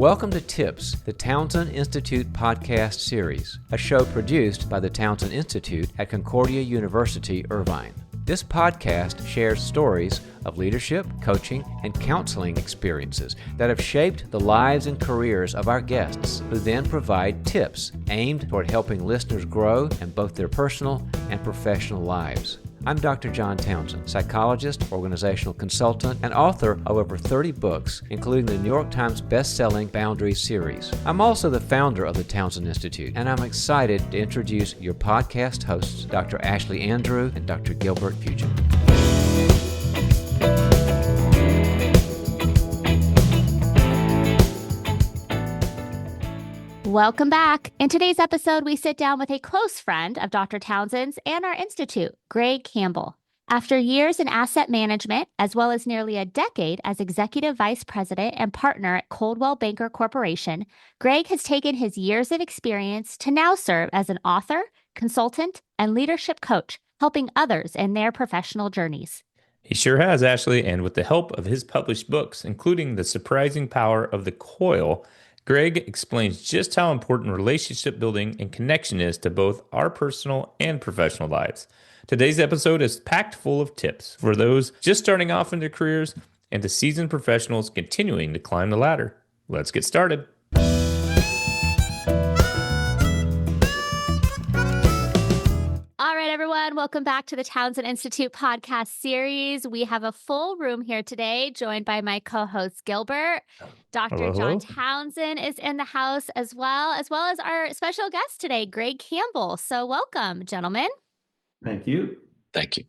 Welcome to Tips, the Townsend Institute podcast series, a show produced by the Townsend Institute at Concordia University, Irvine. This podcast shares stories of leadership, coaching, and counseling experiences that have shaped the lives and careers of our guests, who then provide tips aimed toward helping listeners grow in both their personal and professional lives. I'm Dr. John Townsend, psychologist, organizational consultant, and author of over 30 books, including the New York Times best-selling Boundaries series. I'm also the founder of the Townsend Institute, and I'm excited to introduce your podcast hosts, Dr. Ashlie Andrew and Dr. Gilbert Fugit. Welcome back. In today's episode, we sit down with a close friend of Dr. Townsend's and our institute, Greg Campbell. After years in asset management, as well as nearly a decade as executive vice president and partner at Coldwell Banker Corporation, Greg has taken his years of experience to now serve as an author, consultant, and leadership coach, helping others in their professional journeys. He sure has, Ashlie, and with the help of his published books, including The Surprising Power of the Coil, Greg explains just how important relationship building and connection is to both our personal and professional lives. Today's episode is packed full of tips for those just starting off in their careers and to seasoned professionals continuing to climb the ladder. Let's get started. All right, everyone, welcome back to the Townsend Institute podcast series. We have a full room here today, joined by my co-host Gilbert. Dr. Hello. John Townsend is in the house as well as our special guest today, Greg Campbell. So welcome, gentlemen. Thank you. Thank you.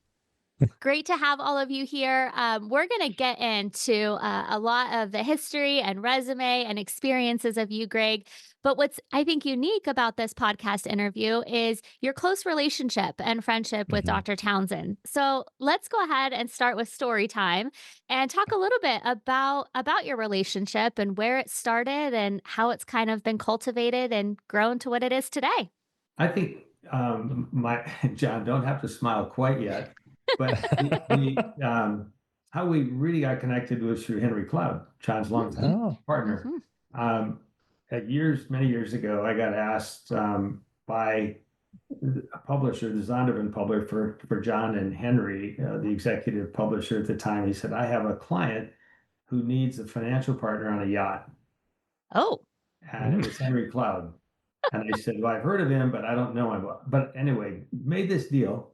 Great to have all of you here. We're going to get into a lot of the history and resume and experiences of you, Greg. But what's, I think, unique about this podcast interview is your close relationship and friendship with Dr. Townsend. So let's go ahead and start with story time and talk a little bit about your relationship and where it started and how it's kind of been cultivated and grown to what it is today. I think John, don't have to smile quite yet, but how we really got connected was through Henry Cloud, John's longtime partner. Many years ago, I got asked by a publisher, the Zondervan publisher for John and Henry, the executive publisher at the time. He said, I have a client who needs a financial partner on a yacht. Oh. And it was Henry Cloud. And I said, well, I've heard of him, but I don't know him. But anyway, made this deal,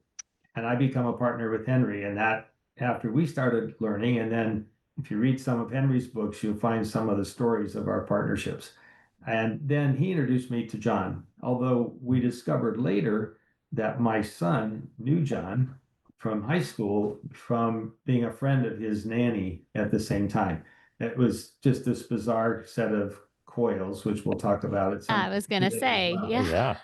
and I become a partner with Henry. And that after we started learning, and then if you read some of Henry's books, you'll find some of the stories of our partnerships. And then he introduced me to John, although we discovered later that my son knew John from high school from being a friend of his nanny at the same time. It was just this bizarre set of coils, which we'll talk about at some I was going to say, yeah.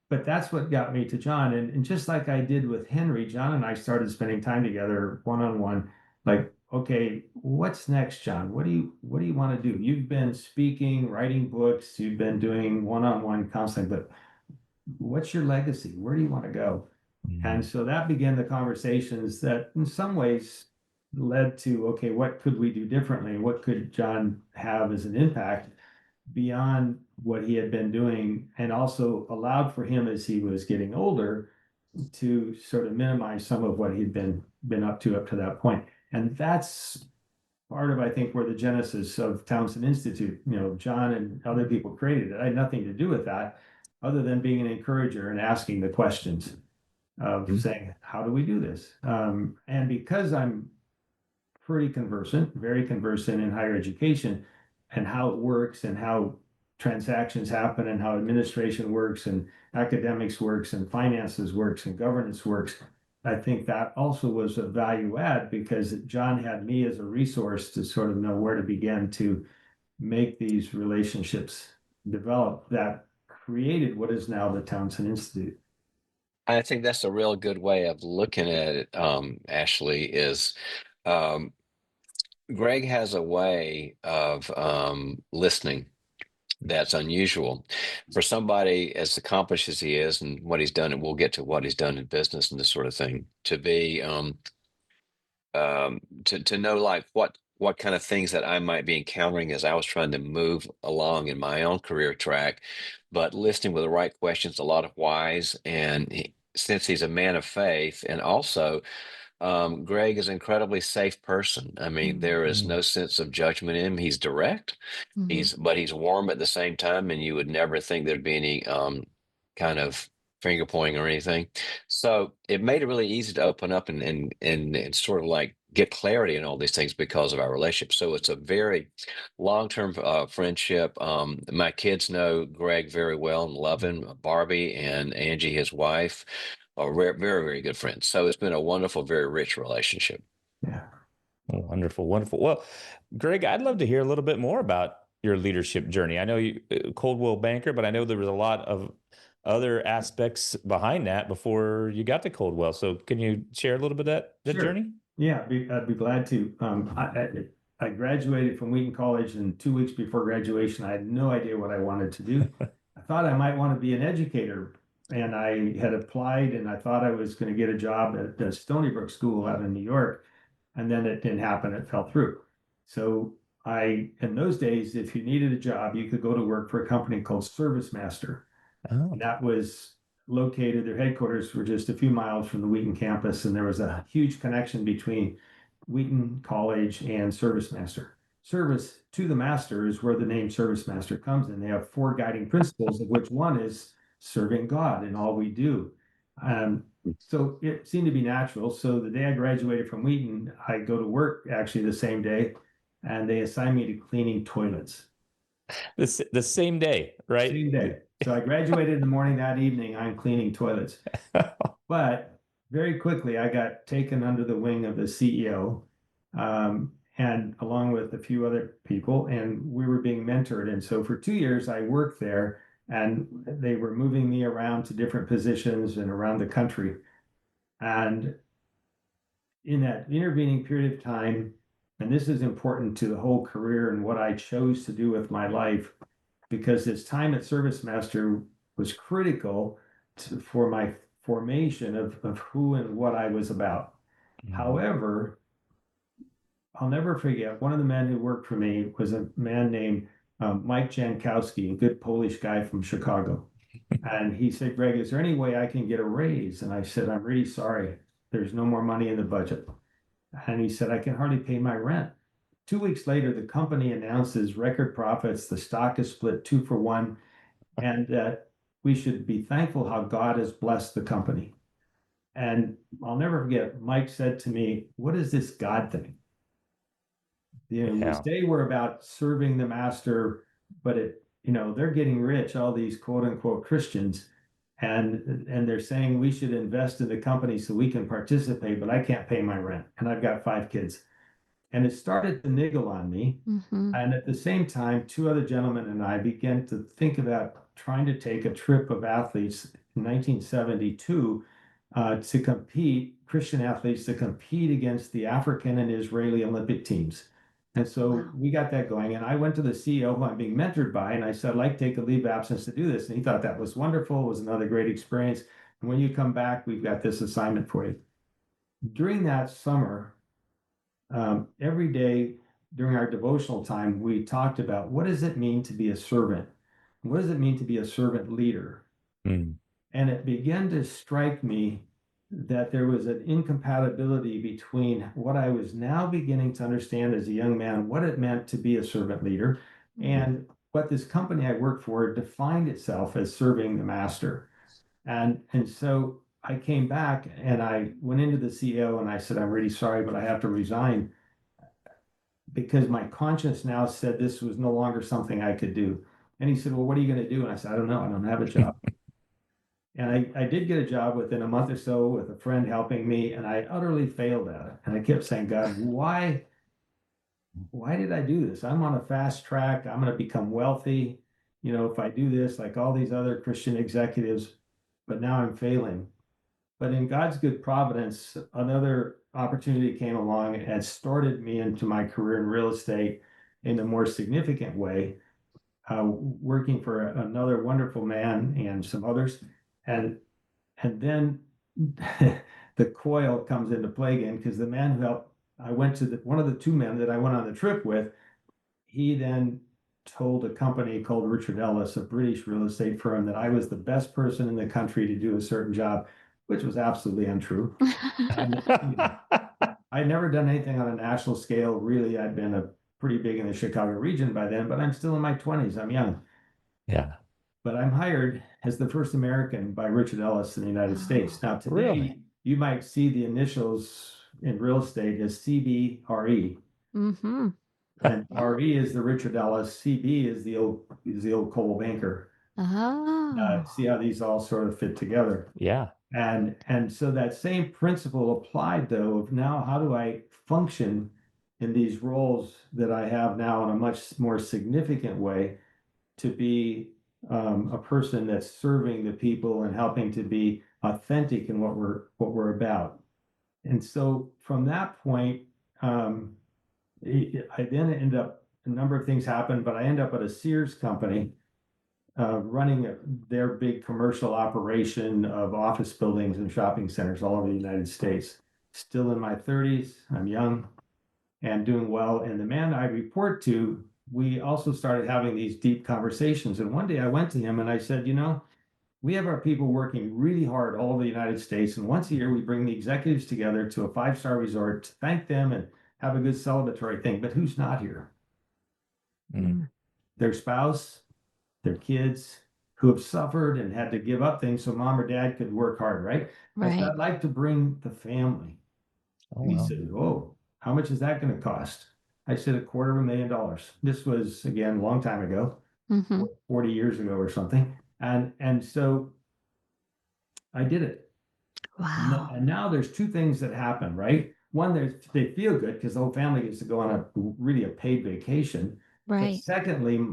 But that's what got me to John. And just like I did with Henry, John and I started spending time together one-on-one, like, okay, what's next, John? What do you want to do? You've been speaking, writing books, you've been doing one-on-one counseling, but what's your legacy? Where do you want to go? And so that began the conversations that in some ways led to, okay, what could we do differently? What could John have as an impact beyond what he had been doing, and also allowed for him as he was getting older to sort of minimize some of what he'd been up to that point. And that's part of, I think, where the genesis of Townsend Institute, John and other people created it. I had nothing to do with that other than being an encourager and asking the questions of saying, how do we do this? And because I'm very conversant in higher education and how it works and how transactions happen and how administration works and academics works and finances works and governance works, I think that also was a value add because John had me as a resource to sort of know where to begin to make these relationships develop that created what is now the Townsend Institute. I think that's a real good way of looking at it, Ashlie, is Greg has a way of listening that's unusual for somebody as accomplished as he is and what he's done, and we'll get to what he's done in business and this sort of thing, to be to know like what what kind of things that I might be encountering as I was trying to move along in my own career track, but listening with the right questions, a lot of whys. And since he's a man of faith, and also Greg is an incredibly safe person. I mean, there is Mm. no sense of judgment in him. He's direct. Mhm. But he's warm at the same time, and you would never think there'd be any kind of finger pointing or anything. So it made it really easy to open up and sort of like get clarity in all these things because of our relationship. So it's a very long-term friendship. My kids know Greg very well and love him. Barbie and Angie, his wife, are very, very good friends. So it's been a wonderful, very rich relationship. Yeah. Wonderful, wonderful. Well, Greg, I'd love to hear a little bit more about your leadership journey. I know you Coldwell Banker, but I know there was a lot of other aspects behind that before you got to Coldwell. So can you share a little bit of that Sure. journey? Yeah, I'd be glad to. I graduated from Wheaton College, and 2 weeks before graduation, I had no idea what I wanted to do. I thought I might want to be an educator, and I had applied, and I thought I was going to get a job at the Stony Brook School out in New York, and then it didn't happen. It fell through. So in those days, if you needed a job, you could go to work for a company called Service Master. Oh, And that was located, their headquarters were just a few miles from the Wheaton campus, and there was a huge connection between Wheaton College and Service Master. Service to the master is where the name Service Master comes in. They have 4 guiding principles, of which one is serving God in all we do. So it seemed to be natural. So the day I graduated from Wheaton, I go to work actually the same day, and they assigned me to cleaning toilets. the same day, right? Same day. So I graduated in the morning. That evening, I'm cleaning toilets. But very quickly, I got taken under the wing of the CEO, and along with a few other people, and we were being mentored. And so for 2 years, I worked there, and they were moving me around to different positions and around the country. And in that intervening period of time, and this is important to the whole career and what I chose to do with my life, because this time at Service Master was critical for my formation of who and what I was about. However, I'll never forget, one of the men who worked for me was a man named Mike Jankowski, a good Polish guy from Chicago. And he said, Greg, is there any way I can get a raise? And I said, I'm really sorry. There's no more money in the budget. And he said, I can hardly pay my rent. 2 weeks later, the company announces record profits. The stock is split 2-for-1, and that we should be thankful how God has blessed the company. And I'll never forget, Mike said to me, what is this God thing? We say we're about serving the master, but they're getting rich, all these quote unquote Christians, and they're saying we should invest in the company so we can participate, but I can't pay my rent, and I've got 5 kids. And it started to niggle on me. Mhm. And at the same time, 2 other gentlemen and I began to think about trying to take a trip of athletes in 1972 to compete, Christian athletes to compete against the African and Israeli Olympic teams. And so Wow. we got that going. And I went to the CEO who I'm being mentored by, and I said, I'd like to take a leave of absence to do this. And he thought that was wonderful. It was another great experience. And when you come back, we've got this assignment for you. During that summer, every day during our devotional time, we talked about what does it mean to be a servant? What does it mean to be a servant leader? Mm. And it began to strike me that there was an incompatibility between what I was now beginning to understand as a young man, what it meant to be a servant leader, and what this company I worked for defined itself as serving the master. And so I came back and I went into the CEO and I said, I'm really sorry, but I have to resign because my conscience now said this was no longer something I could do. And he said, well, what are you going to do? And I said, I don't know. I don't have a job. And I did get a job within a month or so with a friend helping me, and I utterly failed at it. And I kept saying, God, why did I do this? I'm on a fast track. I'm going to become wealthy. If I do this, like all these other Christian executives, but now I'm failing. But in God's good providence, another opportunity came along and started me into my career in real estate in a more significant way, working for another wonderful man and some others. And then the Coil comes into play again, because the man who helped I went to one of the two men that I went on the trip with. He then told a company called Richard Ellis, a British real estate firm, that I was the best person in the country to do a certain job, which was absolutely untrue. I'd never done anything on a national scale. Really, I'd been pretty big in the Chicago region by then, but I'm still in my 20s. I'm young. Yeah. But I'm hired as the first American by Richard Ellis in the United States. Now, today, Really? you might see the initials in real estate as CBRE. Mm-hmm. And RE is the Richard Ellis, CB is the old Coil banker. Oh. See how these all sort of fit together. Yeah. And so that same principle applied, though, of now how do I function in these roles that I have now in a much more significant way to be a person that's serving the people and helping to be authentic in what we're about. And so from that point, I then end up, a number of things happen, but I end up at a Sears company running their big commercial operation of office buildings and shopping centers all over the United States. Still in my 30s, I'm young and doing well. And the man I report to, we also started having these deep conversations. And one day I went to him and I said, we have our people working really hard all over the United States. And once a year, we bring the executives together to a 5-star resort to thank them and have a good celebratory thing. But who's not here? Mm. Their spouse, their kids who have suffered and had to give up things so mom or dad could work hard, right? I said, Right. I'd like to bring the family. Oh, And he wow. said, oh, how much is that going to cost? I said, $250,000. This was, again, a long time ago, Mm-hmm. 40 years ago or something. And so I did it. Wow. And now there's two things that happen, right? One, they feel good because the whole family gets to go on a paid vacation. But Right. secondly,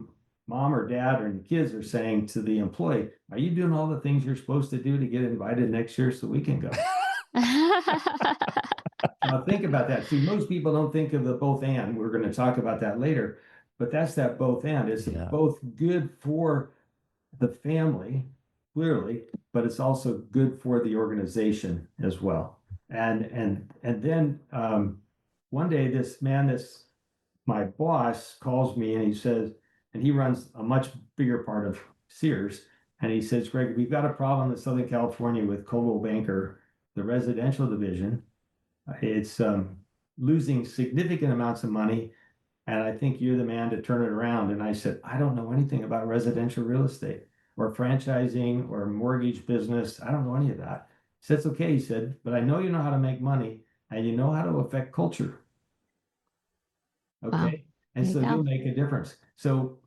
mom or dad or the kids are saying to the employee, are you doing all the things you're supposed to do to get invited next year so we can go? Now think about that. See, most people don't think of the both and. We're going to talk about that later, but that's that both and. It's Yeah. both good for the family, clearly, but it's also good for the organization as well. And then one day my boss calls me and he says, and he runs a much bigger part of Sears, and he says, Greg, we've got a problem in Southern California with Coldwell Banker, the residential division. It's losing significant amounts of money, and I think you're the man to turn it around. And I said, I don't know anything about residential real estate or franchising or mortgage business. I don't know any of that. He said, it's okay, he said, but I know you know how to make money and you know how to affect culture. Okay. Wow. And There so you go. you'll make a difference. So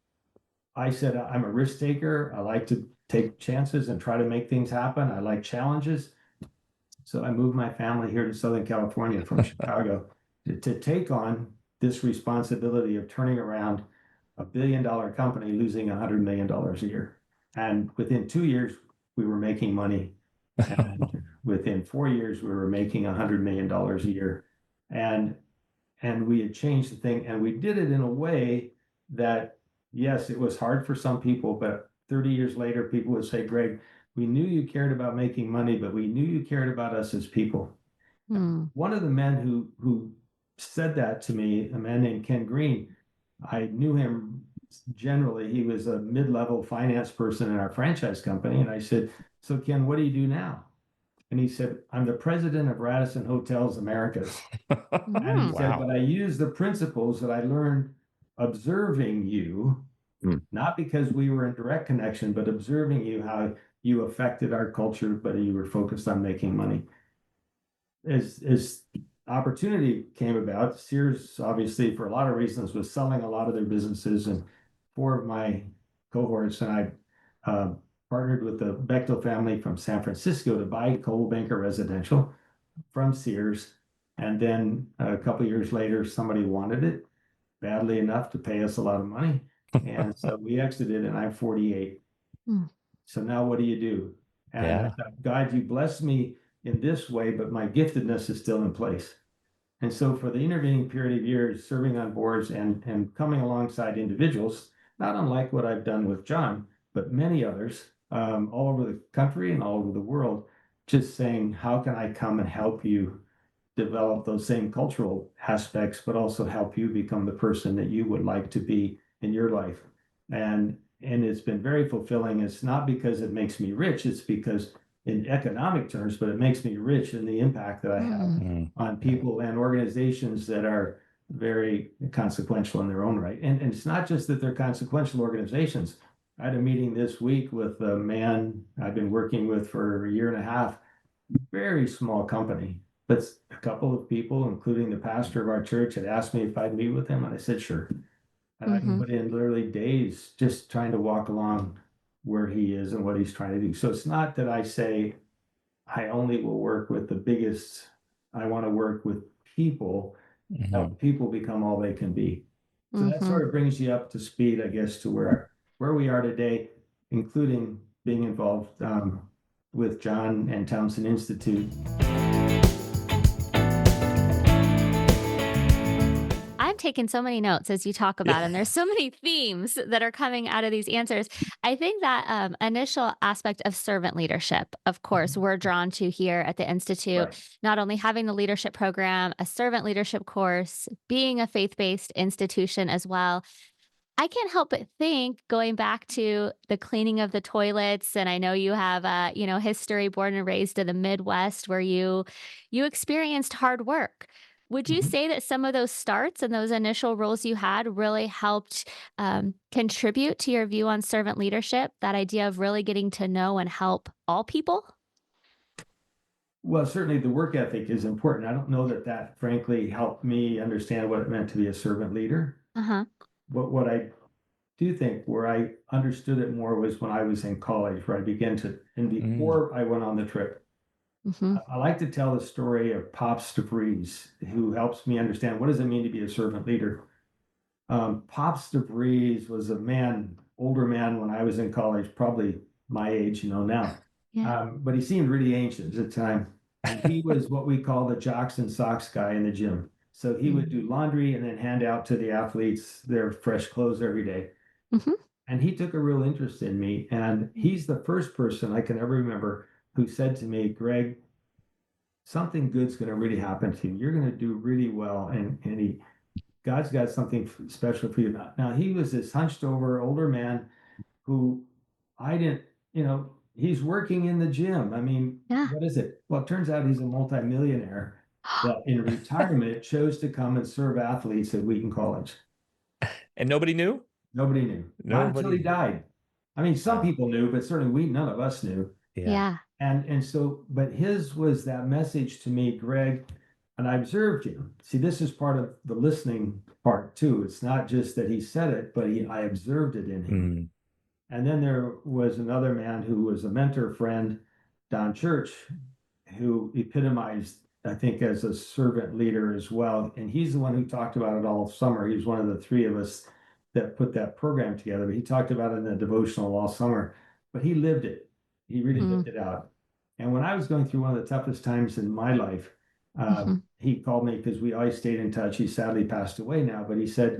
I said, I'm a risk taker. I like to take chances and try to make things happen. I like challenges. So I moved my family here to Southern California from Chicago to take on this responsibility of turning around a $1 billion company losing $100 million a year. And within 2 years, we were making money. And within 4 years, we were making $100 million a year. And we had changed the thing, and we did it in a way that, yes, it was hard for some people, but 30 years later, people would say, Greg, we knew you cared about making money, but we knew you cared about us as people. Hmm. One of the men who said that to me, a man named Ken Green, I knew him generally. He was a mid-level finance person in our franchise company. And I said, so Ken, what do you do now? And he said, I'm the president of Radisson Hotels Americas. And he said, but I use the principles that I learned observing you, not because we were in direct connection, but observing you, how you affected our culture, but you were focused on making money. As opportunity came about, Sears, obviously, for a lot of reasons, was selling a lot of their businesses. And 4 of my cohorts and I partnered with the Bechtel family from San Francisco to buy Coldwell Banker Residential from Sears. And then a couple of years later, somebody wanted it badly enough to pay us a lot of money. And so we exited, and I'm 48. So now what do you do? And I thought, God, you blessed me in this way, but my giftedness is still in place. And so for the intervening period of years, serving on boards and coming alongside individuals, not unlike what I've done with John, but many others all over the country and all over the world, just saying, how can I come and help you develop those same cultural aspects, but also help you become the person that you would like to be in your life. And it's been very fulfilling. It's not because it makes me rich, it's because in economic terms, but it makes me rich in the impact that I have on people and organizations that are very consequential in their own right. And it's not just that they're consequential organizations. I had a meeting this week with a man I've been working with for a year and a half, very small company, but a couple of people, including the pastor of our church, had asked me if I'd meet with him, and I said, sure. And I put in literally days just trying to walk along where he is and what he's trying to do. So it's not that I say I only will work with the biggest. I want to work with people, help people become all they can be. So that sort of brings you up to speed, I guess, to where we are today, including being involved with John and Townsend Institute. I'm taking so many notes as you talk about, and there's so many themes that are coming out of these answers. I think that initial aspect of servant leadership, of course, we're drawn to here at the Institute, Right. not only having the leadership program, a servant leadership course, being a faith-based institution as well. I can't help but think, going back to the cleaning of the toilets, and I know you have history, born and raised in the Midwest, where you experienced hard work. Would you Mhm. say that some of those starts and those initial roles you had really helped contribute to your view on servant leadership? That idea of really getting to know and help all people? Well, certainly the work ethic is important. I don't know that frankly helped me understand what it meant to be a servant leader. Uh huh. But what I do think where I understood it more was when I was in college, where I began to, and before I went on the trip. Mm-hmm. I like to tell the story of Pops DeVries, who helps me understand what does it mean to be a servant leader. Pops DeVries was a man, older man when I was in college, probably my age, now. Yeah. But he seemed really ancient at the time. And he was what we call the jocks and socks guy in the gym. So he would do laundry and then hand out to the athletes their fresh clothes every day. Mm-hmm. And he took a real interest in me. And he's the first person I can ever remember who said to me, Greg, something good's going to really happen to you. You're going to do really well. And God's got something special for you. Now, he was this hunched over older man who I didn't, he's working in the gym. I mean, Yeah. what is it? Well, it turns out he's a multimillionaire that in retirement chose to come and serve athletes at Wheaton College. And nobody knew? Nobody knew. Not until he died. I mean, some people knew, but certainly none of us knew. Yeah. And so, but his was that message to me, Greg, and I observed him. See, this is part of the listening part too. It's not just that he said it, but I observed it in him. And then there was another man who was a mentor friend, Don Church, who epitomized, I think, as a servant leader as well. And he's the one who talked about it all summer. He was one of the three of us that put that program together. But he talked about it in the devotional all summer, but he lived it. He really lived it out. And when I was going through one of the toughest times in my life, he called me because we always stayed in touch. He sadly passed away now, but he said,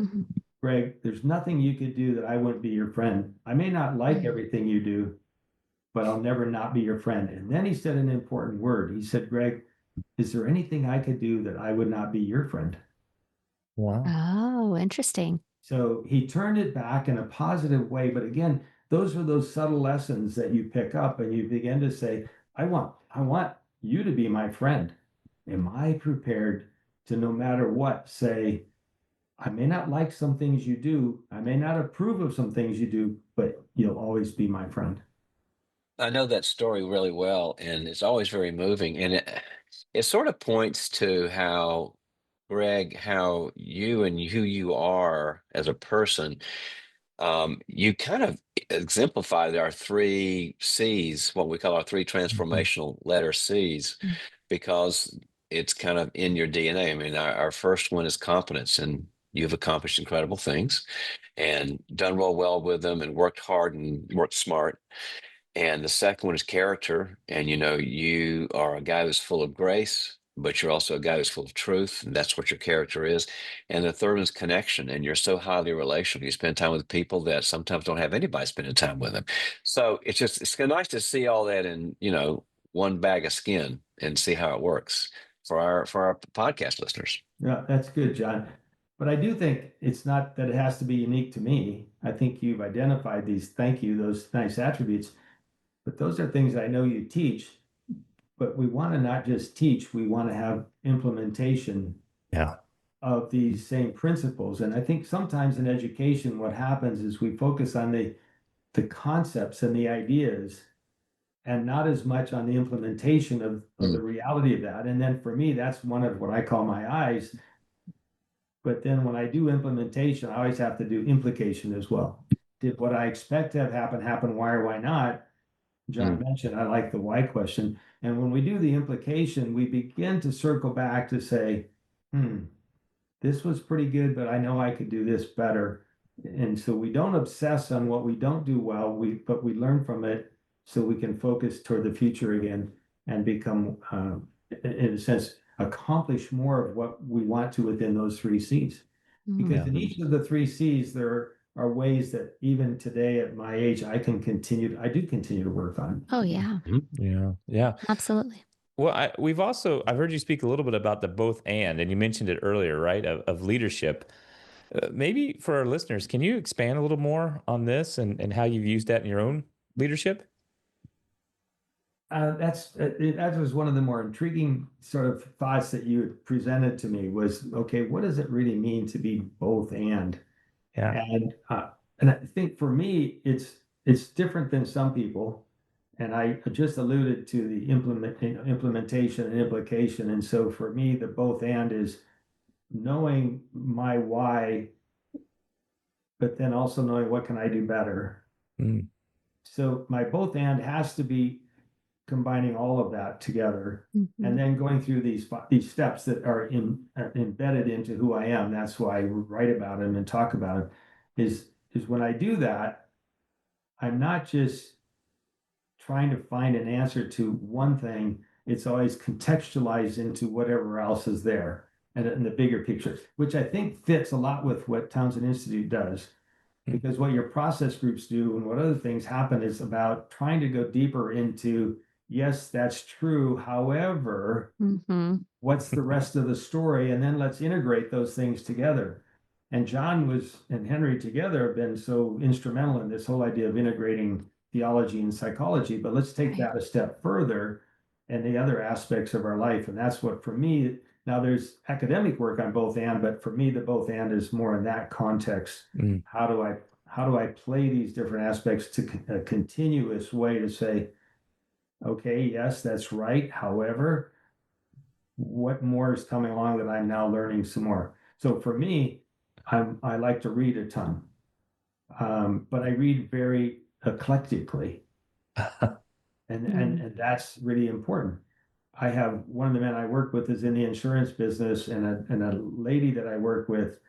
Greg, there's nothing you could do that I wouldn't be your friend. I may not like everything you do, but I'll never not be your friend. And then he said an important word. He said, Greg, is there anything I could do that I would not be your friend? Wow. Oh, interesting. So he turned it back in a positive way. But again, those are those subtle lessons that you pick up and you begin to say, I want you to be my friend. Am I prepared to, no matter what, say, I may not like some things you do, I may not approve of some things you do, but you'll always be my friend. I know that story really well, and it's always very moving. And it sort of points to how, Greg, how you and who you are as a person, you kind of exemplify our three C's, what we call our three transformational letter C's, because it's kind of in your DNA. I mean, our first one is competence, and you've accomplished incredible things and done well with them and worked hard and worked smart. And the second one is character. And you are a guy who's full of grace, but you're also a guy who's full of truth. And that's what your character is. And the third one is connection. And you're so highly relational. You spend time with people that sometimes don't have anybody spending time with them. So it's nice to see all that in, one bag of skin and see how it works. for our podcast listeners. Yeah, that's good, John. But I do think it's not that it has to be unique to me. I think you've identified those nice attributes, but those are things I know you teach. But we want to not just teach, we want to have implementation Yeah. of these same principles. And I think sometimes in education, what happens is we focus on the concepts and the ideas and not as much on the implementation of the reality of that. And then for me, that's one of what I call my eyes. But then when I do implementation, I always have to do implication as well. Did what I expect to have happen? Why or why not? John mentioned, I like the why question. And when we do the implication, we begin to circle back to say, this was pretty good, but I know I could do this better. And so we don't obsess on what we don't do well, but we learn from it so we can focus toward the future again and become, in a sense, accomplish more of what we want to within those 3 C's. Because in each of the 3 C's, there are ways that even today at my age, I do continue to work on. Oh, yeah. Yeah. Absolutely. Well, I've heard you speak a little bit about the both and you mentioned it earlier, right? Of leadership. Maybe for our listeners, can you expand a little more on this and how you've used that in your own leadership? That was one of the more intriguing sort of thoughts that you had presented to me was, okay, what does it really mean to be both and? Yeah. And I think for me, it's different than some people. And I just alluded to the implementation and implication. And so for me, the both and is knowing my why, but then also knowing what can I do better. So my both and has to be combining all of that together, and then going through these steps that are embedded into who I am. That's why I write about them and talk about them. Is when I do that, I'm not just trying to find an answer to one thing. It's always contextualized into whatever else is there and in the bigger picture, which I think fits a lot with what Townsend Institute does. Because what your process groups do and what other things happen is about trying to go deeper into, yes, that's true. However, what's the rest of the story? And then let's integrate those things together. And John and Henry together have been so instrumental in this whole idea of integrating theology and psychology. But let's take that a step further and the other aspects of our life. And that's what, for me, now there's academic work on both and, but for me, the both and is more in that context. How do I play these different aspects to a continuous way to say, okay, yes, that's right. However, what more is coming along that I'm now learning some more? So for me, I like to read a ton, but I read very eclectically, and that's really important. I have one of the men I work with is in the insurance business, and a lady that I work with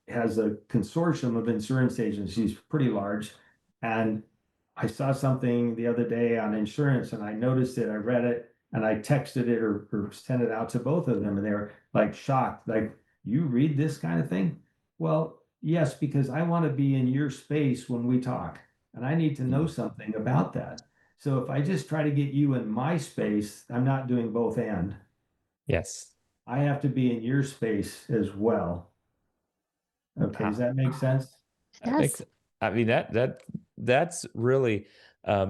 has a consortium of insurance agencies, pretty large. And I saw something the other day on insurance, and I noticed it. I read it, and I texted it or sent it out to both of them, and they were like shocked, like, you read this kind of thing? Well, yes, because I want to be in your space when we talk, and I need to know something about that. So if I just try to get you in my space, I'm not doing both and. Yes. I have to be in your space as well. Okay, does that make sense? Yes. I mean, that's really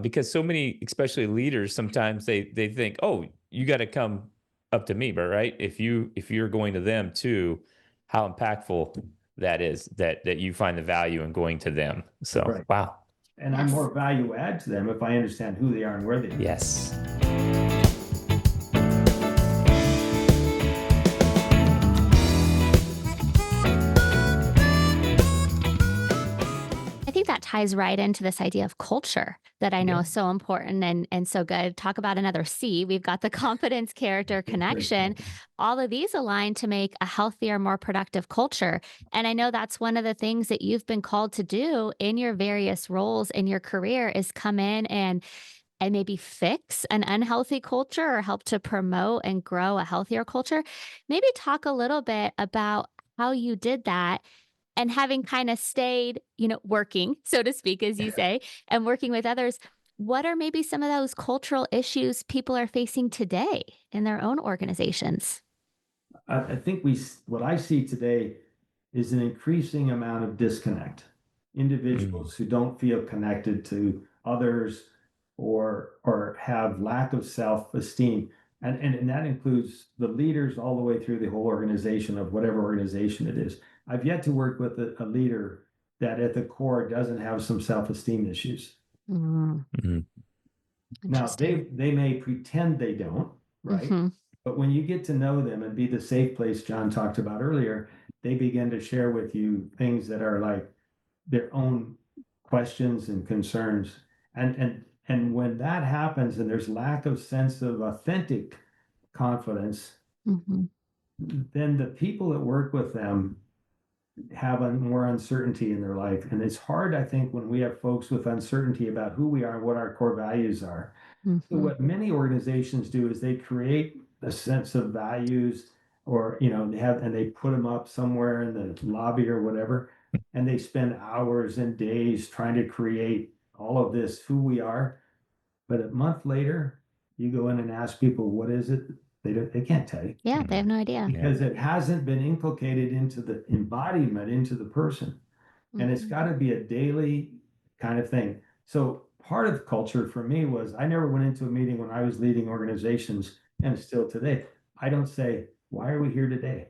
because so many, especially leaders, sometimes they think, oh, you got to come up to me, but right? If you're going to them too, how impactful that is that you find the value in going to them. So Right. Wow. And I'm more value add to them if I understand who they are and where they are. Yes. I think that ties right into this idea of culture that I know is so important and so good. Talk about another C. We've got the confidence, character, connection. All of these align to make a healthier, more productive culture. And I know that's one of the things that you've been called to do in your various roles in your career is come in and maybe fix an unhealthy culture or help to promote and grow a healthier culture. Maybe talk a little bit about how you did that and having kind of stayed, working, so to speak, as you say, and working with others. what are maybe some of those cultural issues people are facing today in their own organizations? I think what I see today is an increasing amount of disconnect. Individuals who don't feel connected to others or have lack of self-esteem. And that includes the leaders all the way through the whole organization of whatever organization it is. I've yet to work with a leader that at the core doesn't have some self-esteem issues. Mm, Now interesting. they may pretend they don't, right? Mhm. But when you get to know them and be the safe place John talked about earlier, they begin to share with you things that are like their own questions and concerns. And when that happens and there's lack of sense of authentic confidence, Mhm. then the people that work with them have more uncertainty in their life. And it's hard, I think, when we have folks with uncertainty about who we are and what our core values are. So Mhm. what many organizations do is they create a sense of values, or they put them up somewhere in the lobby or whatever, and they spend hours and days trying to create all of this who we are. But a month later, you go in and ask people what is it, they can't tell you, Yeah, they have no idea. because it hasn't been inculcated into the embodiment, into the person. And it's Mhm. got to be a daily kind of thing. So part of culture for me was I never went into a meeting when I was leading organizations, and still today, I don't say, why are we here today?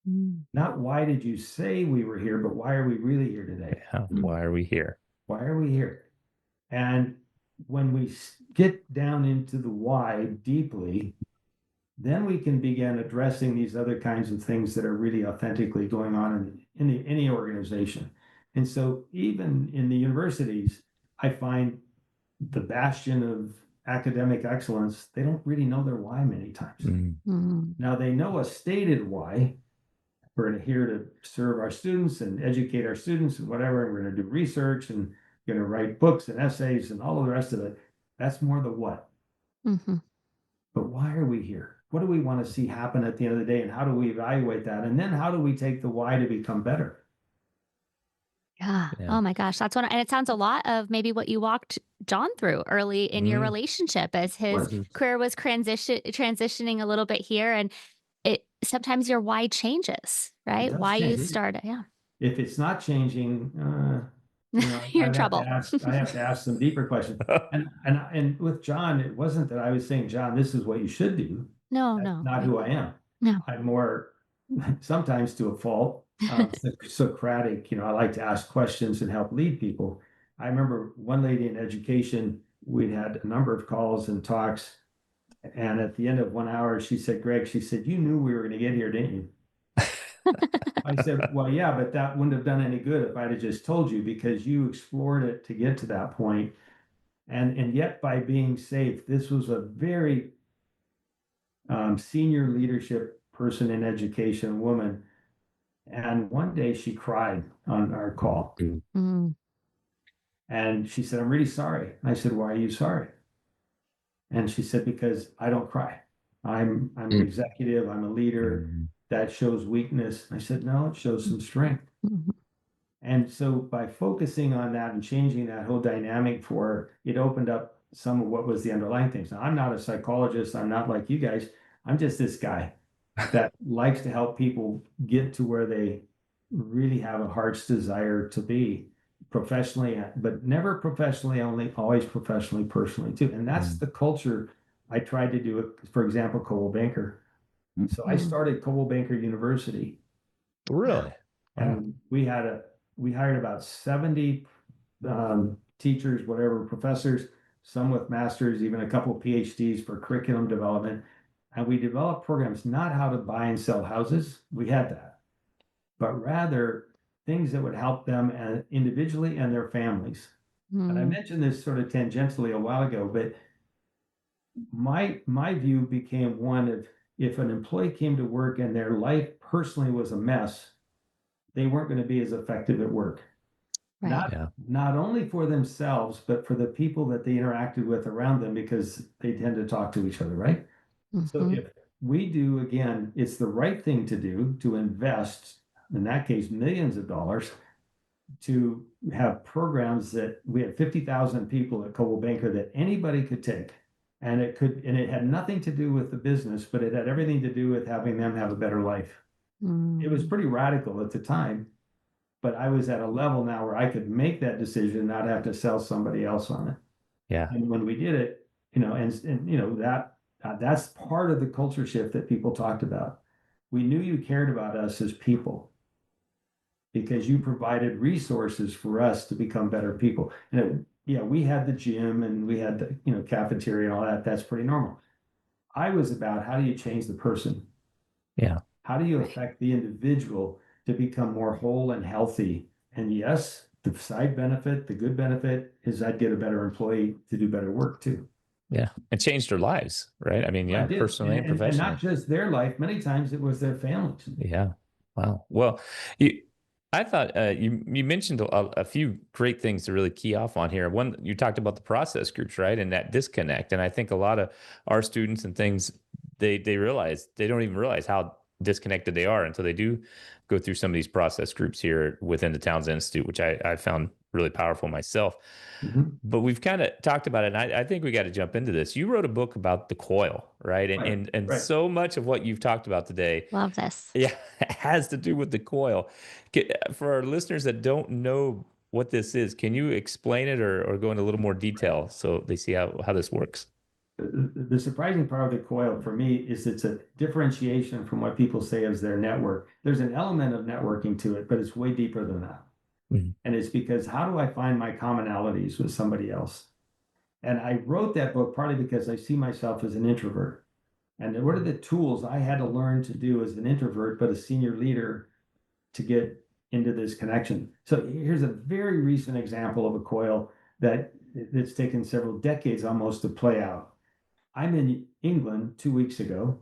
Mm. Not why did you say we were here, but why are we really here today? Why are we here? Why are we here? And when we get down into the why deeply, then we can begin addressing these other kinds of things that are really authentically going on in any organization. And so even in the universities, I find the bastion of academic excellence, they don't really know their why many times. Mm. Now they know a stated why. We're here to serve our students and educate our students and whatever. We're going to do research and going to write books and essays and all of the rest of it. That's more the what. Mhm. But why are we here? What do we want to see happen at the end of the day? And how do we evaluate that? And then how do we take the why to become better? Yeah. Yeah. Oh my gosh, that's and it sounds a lot of maybe what you walked John through early in your relationship as his Was career was transitioning a little bit here, and it sometimes your why changes, It right? does Why you change. started. Yeah. If it's not changing, You're in trouble. I have to ask some deeper questions. And with John, it wasn't that I was saying, John, this is what you should do. No, That's no. not who I am. No. I'm more, sometimes to a fault, Socratic. I like to ask questions and help lead people. I remember one lady in education, we'd had a number of calls and talks. And at the end of 1 hour, she said, Greg, she said, you knew we were going to get here, didn't you? I said, well, yeah, but that wouldn't have done any good if I'd have just told you, because you explored it to get to that point. And yet by being safe, this was a very senior leadership person in education, a woman. And one day she cried on our call. Mm. And she said, I'm really sorry. I said, why are you sorry? And she said, because I don't cry. I'm an executive, I'm a leader. That shows weakness. I said, no, it shows some strength. Mhm. And so by focusing on that and changing that whole dynamic for her, it opened up some of what was the underlying things. Now, I'm not a psychologist. I'm not like you guys. I'm just this guy that likes to help people get to where they really have a heart's desire to be professionally, but never professionally only, always professionally, personally too. And that's the culture I tried to do it. For example, Coil Banker. So I started Coil Banker University. Really? And we hired about 70 teachers, whatever, professors, some with masters, even a couple of PhDs for curriculum development. And we developed programs, not how to buy and sell houses. We had that, but rather things that would help them individually and their families. And I Mm. mentioned this sort of tangentially a while ago, but my view became one of, if an employee came to work and their life personally was a mess, they weren't going to be as effective at work. Right. Not only for themselves, but for the people that they interacted with around them, because they tend to talk to each other, right? So Mhm. if we do, again, it's the right thing to do to invest, in that case, millions of dollars, to have programs that we had 50,000 people at Coldwell Banker that anybody could take. And it had nothing to do with the business, but it had everything to do with having them have a better life. It was pretty radical at the time, but I was at a level now where I could make that decision, not have to sell somebody else on it. Yeah. And when we did it, that's part of the culture shift that people talked about. We knew you cared about us as people because you provided resources for us to become better people. And we had the gym and we had the cafeteria and all that. That's pretty normal. I was about how do you change the person? Yeah. How do you affect the individual to become more whole and healthy? And yes, the side benefit, the good benefit is I'd get a better employee to do better work too. Yeah. And changed their lives, right? I mean, yeah, personally and professionally. And not just their life. Many times it was their families. Yeah. Wow. Well, I thought you mentioned a few great things to really key off on here. One, you talked about the process groups, right? And that disconnect. And I think a lot of our students and things, they don't even realize how disconnected they are until they do go through some of these process groups here within the Townsend Institute, which I found really powerful myself. Mm-hmm. But we've kind of talked about it, and I think we got to jump into this. You wrote a book about the coil, right? And right. So much of what you've talked about today, love this. Yeah, has to do with the coil. For our listeners that don't know what this is, can you explain it or go into a little more detail so they see how this works? The surprising part of the coil for me is it's a differentiation from what people say is their network. There's an element of networking to it, but it's way deeper than that. Mm-hmm. And it's because how do I find my commonalities with somebody else? And I wrote that book partly because I see myself as an introvert. And what are the tools I had to learn to do as an introvert, but a senior leader to get into this connection? So here's a very recent example of a coil that's taken several decades almost to play out. I'm in England 2 weeks ago,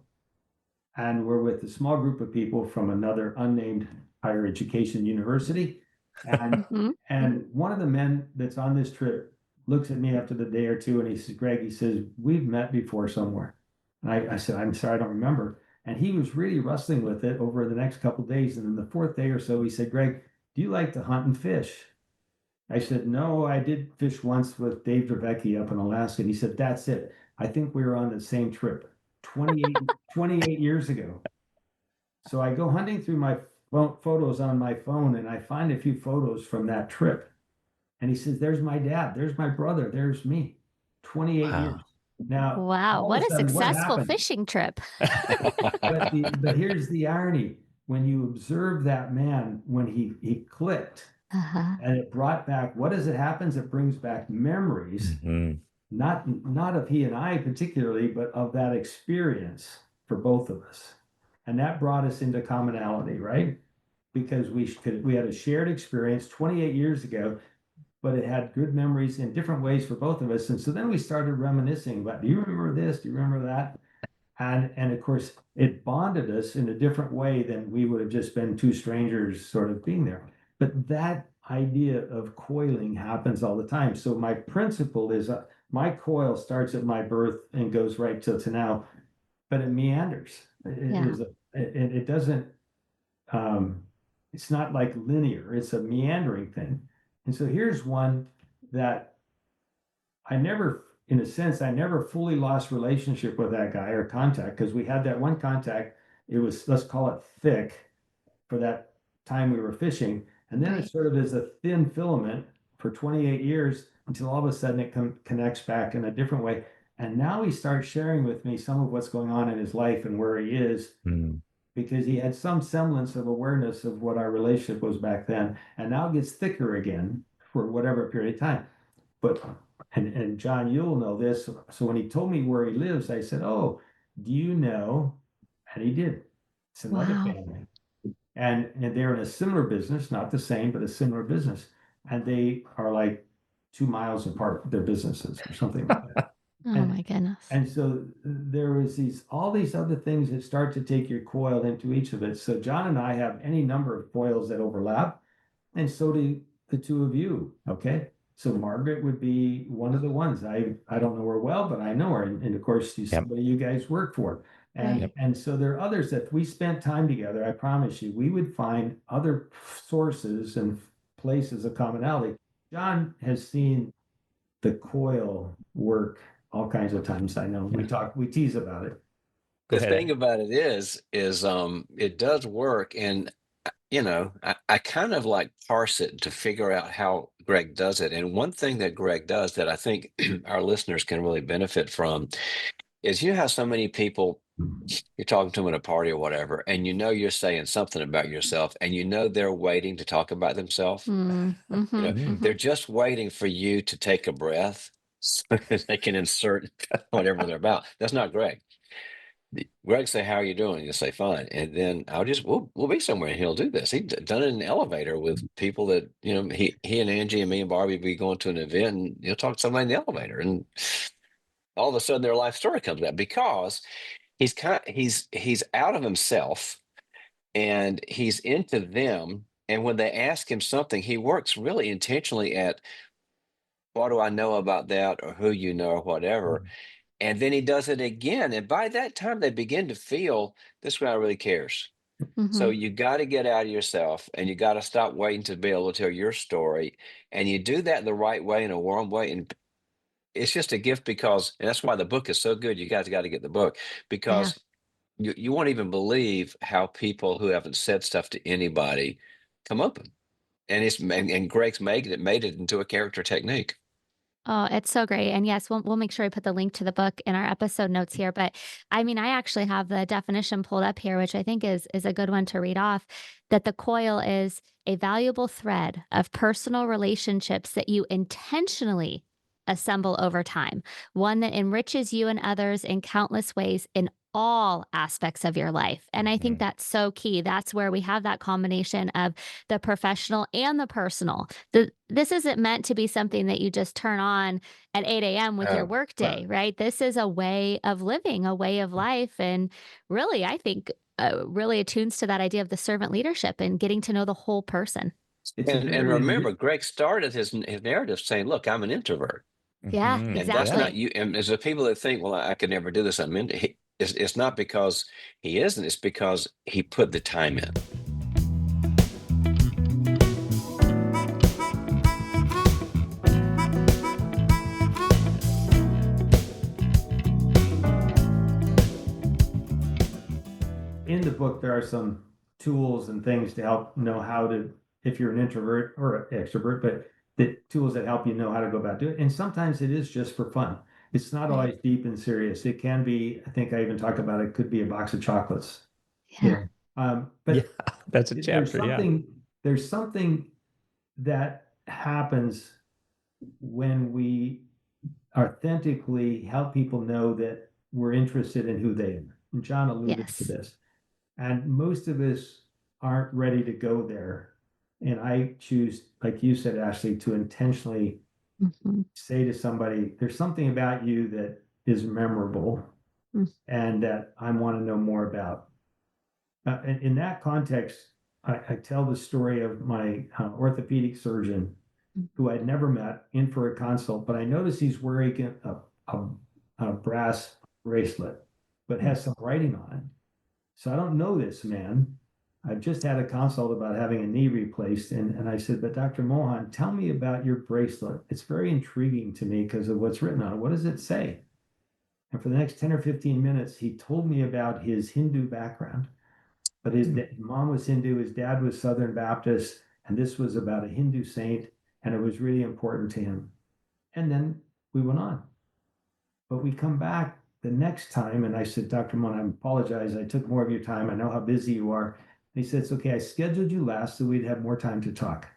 and we're with a small group of people from another unnamed higher education university. And, and one of the men that's on this trip looks at me after the day or two, and he says, Greg, he says, we've met before somewhere. And I said, I'm sorry, I don't remember. And he was really wrestling with it over the next couple of days. And then the fourth day or so, he said, Greg, do you like to hunt and fish? I said, no, I did fish once with Dave Dravecki up in Alaska. And he said, that's it. I think we were on the same trip 28 years ago. So I go hunting through my photos on my phone, and I find a few photos from that trip. And he says, there's my dad, there's my brother, there's me. 28 years. Now, wow, what a successful fishing trip. but here's the irony. When you observe that man, when he clicked, and it brought back, what does it happens? It brings back memories. Mm-hmm. Not of he and I particularly, but of that experience for both of us. And that brought us into commonality, right? Because we had a shared experience 28 years ago, but it had good memories in different ways for both of us. And so then we started reminiscing about, do you remember this? Do you remember that? And of course, it bonded us in a different way than we would have just been two strangers sort of being there. But that idea of coiling happens all the time. So my principle is my coil starts at my birth and goes right to now, but it meanders. It doesn't, it's not like linear, it's a meandering thing. And so here's one that I never fully lost relationship with that guy or contact, because we had that one contact. It was, let's call it thick for that time we were fishing. And then it sort of is a thin filament for 28 years until all of a sudden it connects back in a different way. And now he starts sharing with me some of what's going on in his life and where he is, because he had some semblance of awareness of what our relationship was back then. And now it gets thicker again for whatever period of time. But, and John, you'll know this. So when he told me where he lives, I said, oh, do you know? And he did. It's another family. And they're in a similar business, not the same, but a similar business. And they are like 2 miles apart, their businesses or something like that. My goodness. And so there was all these other things that start to take your coil into each of it. So John and I have any number of coils that overlap, and so do the two of you. Okay. So Margaret would be one of the ones. I don't know her well, but I know her. And of course, she's somebody you guys work for. And so there are others that if we spent time together, I promise you, we would find other sources and place as a commonality. John has seen the coil work all kinds of times. I know we tease about it. Go The ahead. thing about it is it does work, and I kind of like parse it to figure out how Greg does it. And one thing that Greg does that I think our listeners can really benefit from is, how so many people, you're talking to them at a party or whatever, and you're saying something about yourself, and they're waiting to talk about themselves. They're just waiting for you to take a breath so that they can insert whatever they're about. That's not Greg. Greg say, "How are you doing?" You say, "Fine," and then we'll be somewhere, and he'll do this. He's done it in an elevator with people that he and Angie and me and Barbie be going to an event, and he'll talk to somebody in the elevator, and all of a sudden their life story comes out, because he's out of himself and he's into them. And when they ask him something, he works really intentionally at, what do I know about that, or who or whatever. And then he does it again. And by that time, they begin to feel, this guy really cares. So you got to get out of yourself, and you got to stop waiting to be able to tell your story. And you do that the right way, in a warm way. And it's just a gift, because, and that's why the book is so good. You guys got to get the book, because you won't even believe how people who haven't said stuff to anybody come open. And and Greg's made it into a character technique. Oh, it's so great. And yes, we'll make sure I put the link to the book in our episode notes here. But I mean, I actually have the definition pulled up here, which I think is a good one to read off, that the coil is a valuable thread of personal relationships that you intentionally assemble over time, one that enriches you and others in countless ways in all aspects of your life. And I think that's so key. That's where we have that combination of the professional and the personal. This isn't meant to be something that you just turn on at 8 a.m. with your workday, right? This is a way of living, a way of life. And really, I think really attunes to that idea of the servant leadership and getting to know the whole person. And remember, Greg started his narrative saying, "Look, I'm an introvert." Yeah, And that's exactly. not you. And there's the people that think, "Well, I could never do this. I'm into." It's not because he isn't. It's because he put the time in. In the book, there are some tools and things to help know how to, if you're an introvert or an extrovert, but the tools that help you know how to go about doing it. And sometimes it is just for fun. It's not always deep and serious. It can be, I think I even talk about it, could be a box of chocolates. Yeah. But that's a chapter. There's something that happens when we authentically help people know that we're interested in who they are. And John alluded to this. And most of us aren't ready to go there. And I choose, like you said, Ashlie, to intentionally say to somebody, there's something about you that is memorable and that I want to know more about. And in that context, I tell the story of my orthopedic surgeon who I'd never met, in for a consult, but I noticed he's wearing a brass bracelet, but has some writing on it. So I don't know this man. I've just had a consult about having a knee replaced. And I said, but Dr. Mohan, tell me about your bracelet. It's very intriguing to me because of what's written on it. What does it say? And for the next 10 or 15 minutes, he told me about his Hindu background. But his mom was Hindu, his dad was Southern Baptist, and this was about a Hindu saint, and it was really important to him. And then we went on. But we come back the next time, and I said, Dr. Mohan, I apologize. I took more of your time. I know how busy you are. And he said, it's okay. I scheduled you last so we'd have more time to talk.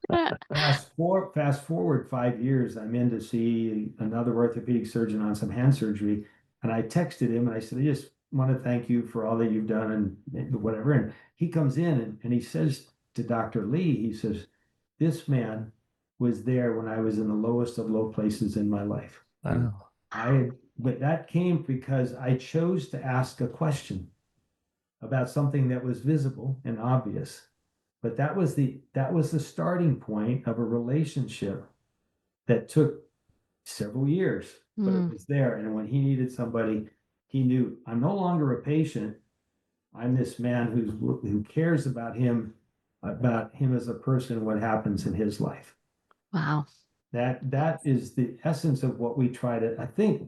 Fast forward 5 years, I'm in to see another orthopedic surgeon on some hand surgery. And I texted him and I said, I just want to thank you for all that you've done and whatever. And he comes in and he says to Dr. Lee, he says, this man was there when I was in the lowest of low places in my life. Wow. But that came because I chose to ask a question about something that was visible and obvious. But that was the starting point of a relationship that took several years, but it was there. And when he needed somebody, he knew, I'm no longer a patient. I'm this man who cares about him about him as a person, what happens in his life. Wow. That is the essence of what we try to, I think,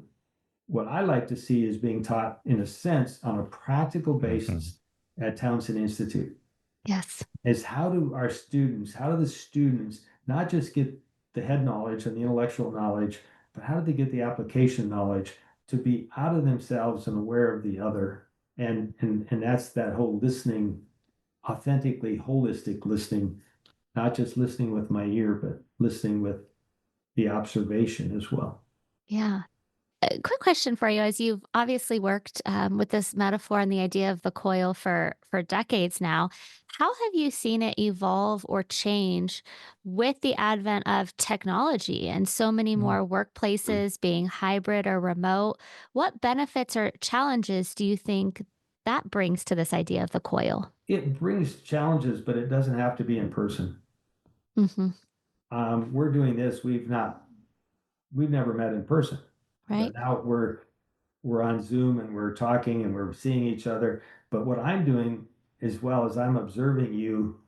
what I like to see is being taught in a sense on a practical basis at Townsend Institute. Yes. Is how do the students not just get the head knowledge and the intellectual knowledge, but how do they get the application knowledge to be out of themselves and aware of the other? And that's that whole listening, authentically holistic listening, not just listening with my ear, but listening with the observation as well. Yeah. A quick question for you, as you've obviously worked with this metaphor and the idea of the coil for decades now. How have you seen it evolve or change with the advent of technology and so many more workplaces being hybrid or remote? What benefits or challenges do you think that brings to this idea of the coil? It brings challenges, but it doesn't have to be in person. Hmm. We're doing this. We've never met in person, Right. but now we're on Zoom and we're talking and we're seeing each other. But what I'm doing as well is I'm observing you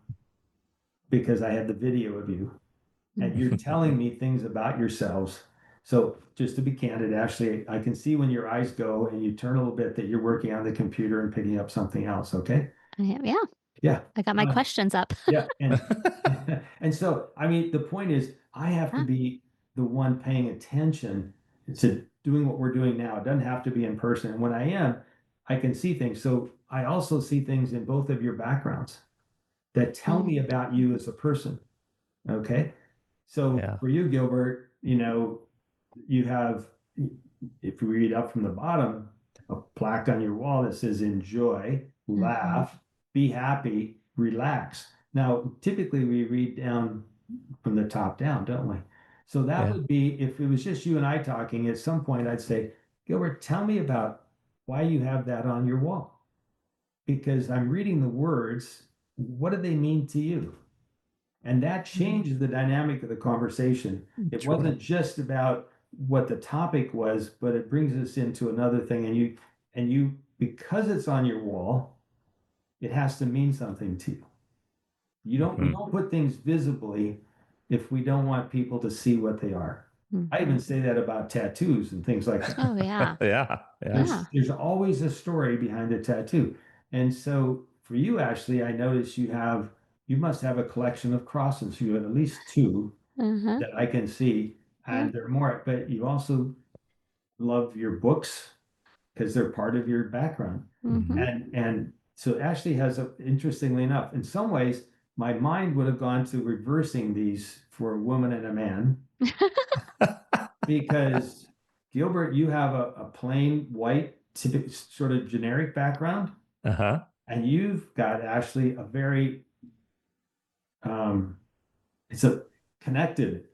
because I have the video of you and you're telling me things about yourselves. So just to be candid, Ashlie, I can see when your eyes go and you turn a little bit that you're working on the computer and picking up something else. Okay. Yeah. Yeah. I got my questions up. Yeah. And and so I mean the point is I have to Huh. be the one paying attention to doing what we're doing now. It doesn't have to be in person. And when I am, I can see things. So I also see things in both of your backgrounds that tell me about you as a person. Okay. So Yeah. for you, Gilbert, you have, if you read up from the bottom, a plaque on your wall that says enjoy, laugh, be happy, relax. Now, typically we read down from the top down, don't we? So that Yeah. would be, if it was just you and I talking, at some point I'd say, Gilbert, tell me about why you have that on your wall. Because I'm reading the words, what do they mean to you? And that changes the dynamic of the conversation. It Sure. wasn't just about what the topic was, but it brings us into another thing. And you, because it's on your wall, it has to mean something to you. We don't put things visibly if we don't want people to see what they are. I even say that about tattoos and things like that. Oh, yeah. Yeah. Yeah. There's always a story behind a tattoo. And so for you, Ashlie, I notice you must have a collection of crosses. You have at least two Uh-huh. that I can see, Yeah. and there are more, but you also love your books because they're part of your background. Mhm. And so Ashlie has interestingly enough, in some ways, my mind would have gone to reversing these for a woman and a man because Gilbert, you have a plain white, typical sort of generic background, Uh-huh. and you've got Ashlie a very it's a connected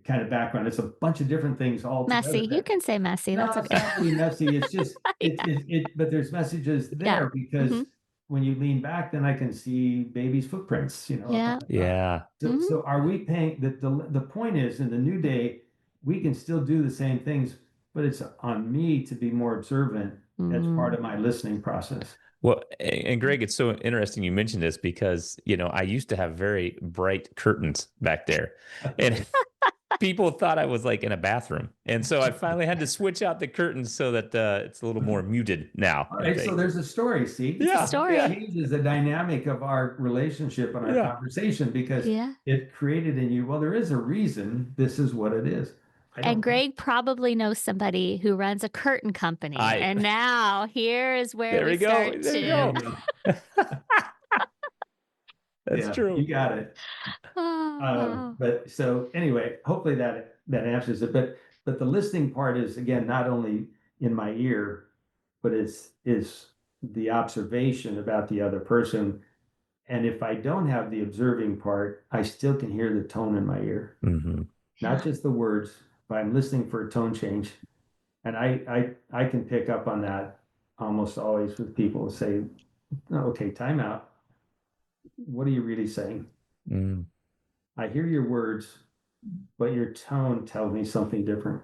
kind of background. It's a bunch of different things all Messy. together. You can say messy. No, That's it's okay. not really messy. It's just Yeah. but there's messages there because when you lean back, then I can see baby's footprints, Yeah. Yeah. So are we paying the point is in the new day, we can still do the same things, but it's on me to be more observant as part of my listening process. Well, and Greg, it's so interesting you mentioned this because, I used to have very bright curtains back there. And people thought I was like in a bathroom. And so I finally had to switch out the curtains so that it's a little more muted now. All right, so there's a story, see? Yeah. story. It changes the dynamic of our relationship and our Yeah. conversation because Yeah. it created in you, well, there is a reason this is what it is. And Greg probably knows somebody who runs a curtain company. And now here's where There we we go. start There you to. go. That's true. You got it. Oh, wow. But so anyway, hopefully that answers it. But the listening part is again not only in my ear, but is the observation about the other person. And if I don't have the observing part, I still can hear the tone in my ear, not just the words, but I'm listening for a tone change. And I can pick up on that almost always with people who say, "Oh, okay, time out. What are you really saying? I hear your words, but your tone tells me something different.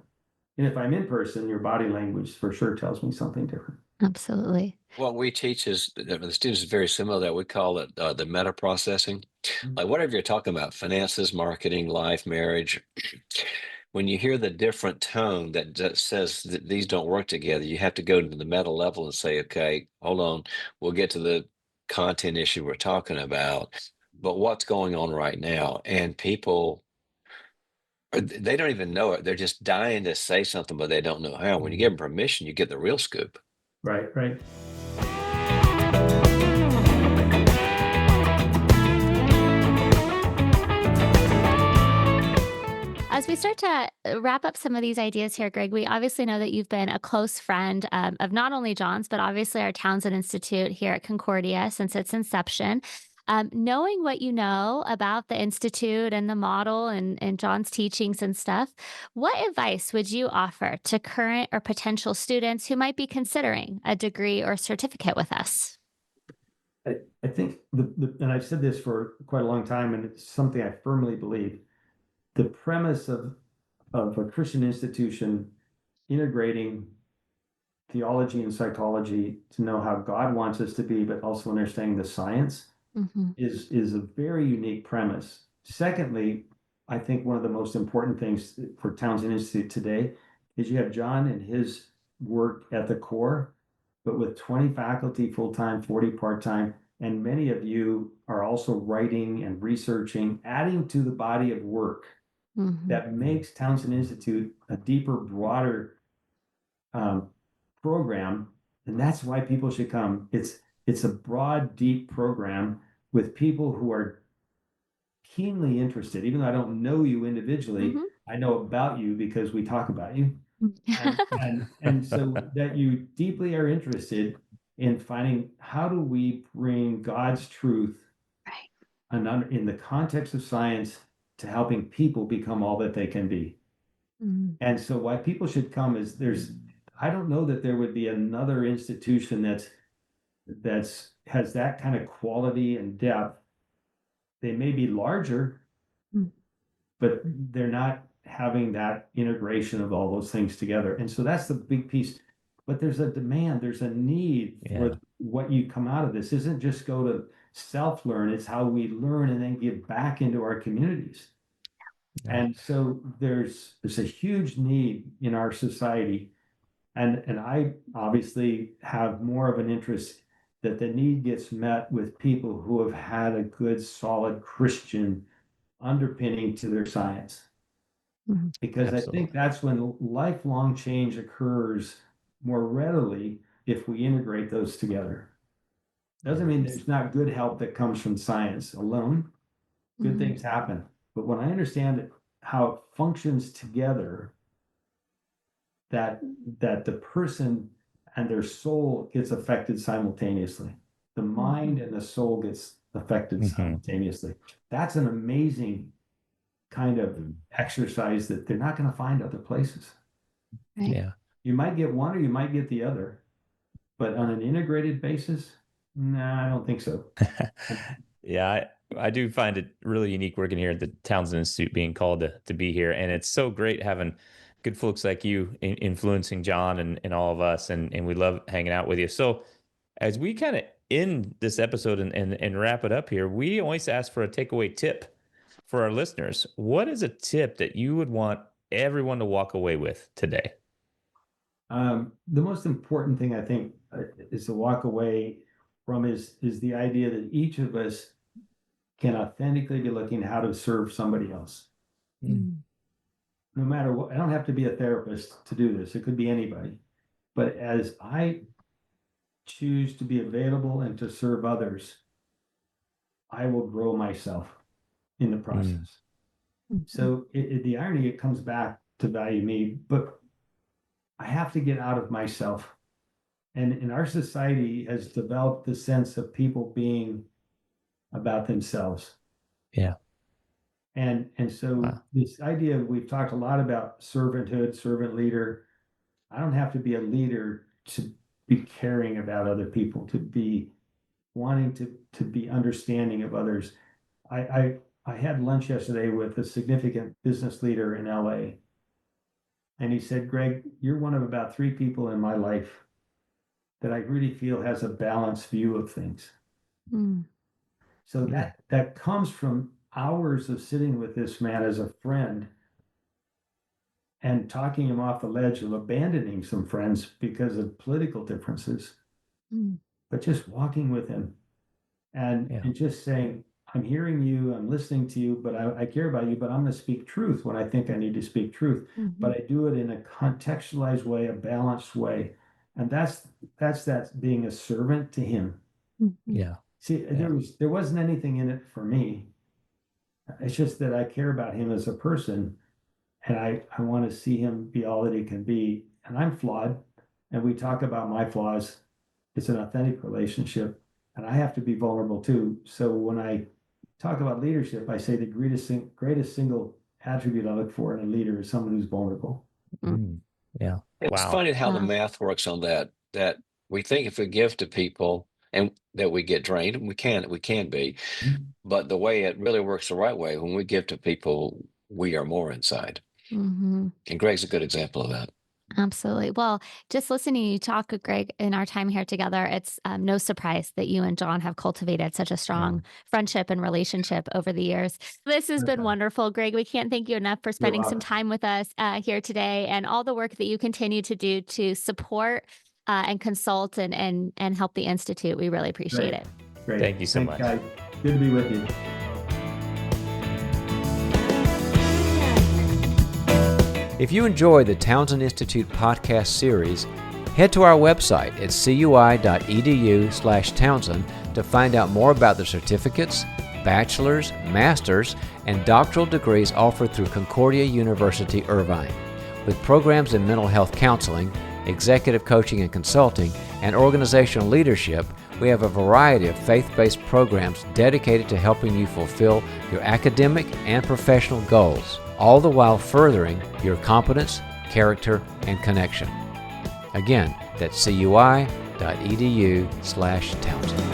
And if I'm in person, your body language for sure tells me something different." Absolutely. What we teach is the students is very similar. That we call it the meta processing. Mm. Like whatever you're talking about, finances, marketing, life, marriage. When you hear the different tone that says that these don't work together, you have to go to the meta level and say, okay, hold on, we'll get to the content issue we're talking about, but what's going on right now? And people, they don't even know it. They're just dying to say something, but they don't know how. When you give them permission, you get the real scoop. Right, right. As we start to wrap up some of these ideas here, Greg, we obviously know that you've been a close friend of not only John's, but obviously our Townsend Institute here at Concordia since its inception. Knowing what you know about the Institute and the model and John's teachings and stuff, what advice would you offer to current or potential students who might be considering a degree or certificate with us? I think and I've said this for quite a long time, and it's something I firmly believe. The premise of a Christian institution integrating theology and psychology to know how God wants us to be, but also understanding the science Hmm. is a very unique premise. Secondly, I think one of the most important things for Townsend Institute today is you have John and his work at the core, but with 20 faculty full-time, 40 part-time, and many of you are also writing and researching, adding to the body of work Hmm. that makes Townsend Institute a deeper, broader um, program, and that's why people should come. It's a broad, deep program with people who are keenly interested. Even though I don't know you individually, Hmm. I know about you because we talk about you, and so that you deeply are interested in finding how do we bring God's truth Right. in the context of science to helping people become all that they can be. Mhm. And so why people should come is I don't know that there would be another institution that's has that kind of quality and depth. They may be larger, Mm. but they're not having that integration of all those things together. And so that's the big piece. But there's a demand, there's a need Yeah. for what you come out of this. Isn't just go to self-learn, it's how we learn and then give back into our communities. Yeah. And so there's a huge need in our society. And I obviously have more of an interest that the need gets met with people who have had a good, solid Christian underpinning to their science. Mhm. Because I Absolutely. think that's when lifelong change occurs more readily if we integrate those together. Doesn't mean there's not good help that comes from science alone. Good Mhm. things happen. But when I understand how it functions together, that the person and their soul gets affected simultaneously. The mind and the soul gets affected simultaneously. That's an amazing kind of exercise that they're not going to find other places. Right. Yeah. You might get one or you might get the other, but on an integrated basis, nah, I don't think so. Yeah, I do find it really unique working here at the Townsend Institute, being called to be here. And it's so great having good folks like you influencing John and all of us. And we love hanging out with you. So as we kind of end this episode and wrap it up here, we always ask for a takeaway tip for our listeners. What is a tip that you would want everyone to walk away with today? The most important thing I think is to walk away from is the idea that each of us can authentically be looking how to serve somebody else. Mm. No matter what, I don't have to be a therapist to do this. It could be anybody. But as I choose to be available and to serve others, I will grow myself in the process. Mhm. So the irony, it comes back to value me, but I have to get out of myself. And in our society has developed the sense of people being about themselves. Yeah. And so Wow. this idea, we've talked a lot about servanthood, servant leader. I don't have to be a leader to be caring about other people, to be wanting to be understanding of others. I had lunch yesterday with a significant business leader in LA. And he said, Greg, you're one of about 3 people in my life that I really feel has a balanced view of things. Mm. So that comes from hours of sitting with this man as a friend and talking him off the ledge of abandoning some friends because of political differences, but just walking with him and just saying, I'm hearing you, I'm listening to you, but I care about you, but I'm going to speak truth when I think I need to speak truth. But I do it in a contextualized way, a balanced way. And that's that being a servant to him. Yeah. See, there wasn't anything in it for me. It's just that I care about him as a person, and I want to see him be all that he can be. And I'm flawed, and we talk about my flaws. It's an authentic relationship, and I have to be vulnerable too. So when I talk about leadership, I say the greatest single attribute I look for in a leader is someone who's vulnerable. Yeah. It's funny how the math works on that we think if we give to people and that we get drained, and we can be, but the way it really works the right way, when we give to people, we are more inside. And Greg's a good example of that. Absolutely. Well, just listening to you talk, Greg, in our time here together, it's no surprise that you and John have cultivated such a strong friendship and relationship over the years. This has been wonderful, Greg. We can't thank you enough for spending some time with us here today, and all the work that you continue to do to support and consult and help the Institute. We really appreciate it. Great. Thank you so much. Guys. Good to be with you. If you enjoy the Townsend Institute podcast series, head to our website at cui.edu/Townsend to find out more about the certificates, bachelor's, master's, and doctoral degrees offered through Concordia University, Irvine. With programs in mental health counseling, executive coaching and consulting, and organizational leadership, we have a variety of faith-based programs dedicated to helping you fulfill your academic and professional goals, all the while furthering your competence, character, and connection. Again, that's cui.edu/Townsend.